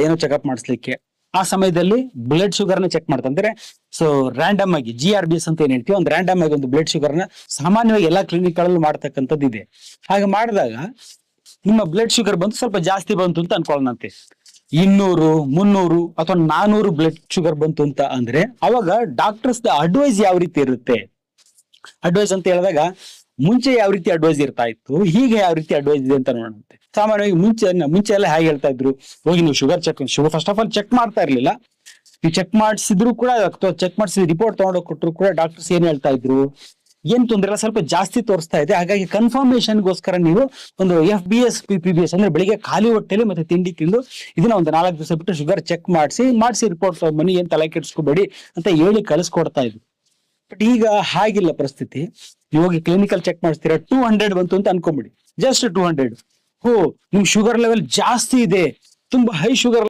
ಏನೋ ಚೆಕಪ್ ಮಾಡಿಸ್ಲಿಕ್ಕೆ ಆ ಸಮಯದಲ್ಲಿ ಬ್ಲಡ್ ಶುಗರ್ ನ ಚೆಕ್ ಮಾಡ್ತಾರೆ. ಅಂದ್ರೆ ಸೊ ರ್ಯಾಂಡಮ್ ಆಗಿ GRBS ಅಂತ ಏನ್ ಹೇಳ್ತೀವಿ, ಒಂದು ರ್ಯಾಂಡಮ್ ಆಗಿ ಒಂದು ಬ್ಲಡ್ ಶುಗರ್ ನ ಸಾಮಾನ್ಯವಾಗಿ ಎಲ್ಲಾ ಕ್ಲಿನಿಕ್ ಗಳಲ್ಲಿ ಮಾಡ್ತಕ್ಕಂಥದ್ದು ಇದೆ. ಹಾಗೆ ಮಾಡಿದಾಗ ನಿಮ್ಮ ಬ್ಲಡ್ ಶುಗರ್ ಬಂದು ಸ್ವಲ್ಪ ಜಾಸ್ತಿ ಬಂತು ಅಂತ ಅನ್ಕೊಳ್ಳೋಣಂತೆ, 200, 300 ಅಥವಾ 400 ಬ್ಲಡ್ ಶುಗರ್ ಬಂತು ಅಂತ ಅಂದ್ರೆ ಅವಾಗ ಡಾಕ್ಟರ್ಸ್ ಅಡ್ವೈಸ್ ಯಾವ ರೀತಿ ಇರುತ್ತೆ? ಅಡ್ವೈಸ್ ಅಂತ ಹೇಳಿದಾಗ ಮುಂಚೆ ಯಾವ ರೀತಿ ಅಡ್ವೈಸ್ ಇರ್ತಾ ಇತ್ತು, ಹೀಗೆ ಯಾವ ರೀತಿ ಅಡ್ವೈಸ್ ಇದೆ ಅಂತ ನೋಡೋಣಂತೆ. ಸಾಮಾನ್ಯವಾಗಿ ಮುಂಚೆ ಎಲ್ಲ ಹೇಗೆ ಹೇಳ್ತಾ ಇದ್ರು, ಹೋಗಿ ನೀವು sugar first of all check ಮಾಡ್ತಾ ಇರ್ಲಿಲ್ಲ. ನೀವು ಚೆಕ್ ಮಾಡಿಸಿದ್ರು ಕೂಡ ಅಥವಾ ಚೆಕ್ ಮಾಡಿಸಿದ ರಿಪೋರ್ಟ್ ತಗೊಂಡೋಗಿ ಕೊಟ್ಟರು ಕೂಡ ಡಾಕ್ಟರ್ಸ್ ಏನ್ ಹೇಳ್ತಾ ಇದ್ರು, ಏನ್ ತೊಂದ್ರೆ ಇಲ್ಲ, ಸ್ವಲ್ಪ ಜಾಸ್ತಿ ತೋರಿಸ್ತಾ ಇದೆ, ಹಾಗಾಗಿ ಕನ್ಫರ್ಮೇಶನ್ಗೋಸ್ಕರ ನೀವು ಒಂದು FBS PPBS ಅಂದ್ರೆ ಬೆಳಿಗ್ಗೆ ಖಾಲಿ ಹೊಟ್ಟೆಲಿ ಮತ್ತೆ ತಿಂಡಿ ತಿಂದು ಇದನ್ನ ಒಂದು 4 ದಿವಸ ಬಿಟ್ಟು ಶುಗರ್ ಚೆಕ್ ಮಾಡಿಸಿ ರಿಪೋರ್ಟ್ ಬನ್ನಿ, ಏನ್ ತಲೆ ಕೆಡಿಸ್ಕೋಬೇಡಿ ಅಂತ ಹೇಳಿ ಕಳಿಸ್ಕೊಡ್ತಾ ಇದ್ರು. ಬಟ್ ಈಗ ಹಾಗಿಲ್ಲ ಪರಿಸ್ಥಿತಿ. ನೀವು ಹೋಗಿ ಕ್ಲಿನಿಕಲ್ ಚೆಕ್ ಮಾಡಿಸ್ತೀರಾ, 200 ಬಂತು ಅಂತ ಅನ್ಕೊಂಬಿಡಿ, ಜಸ್ಟ್ 200. ನಿಮ್ ಶುಗರ್ ಲೆವೆಲ್ ಜಾಸ್ತಿ ಇದೆ, ತುಂಬಾ ಹೈ ಶುಗರ್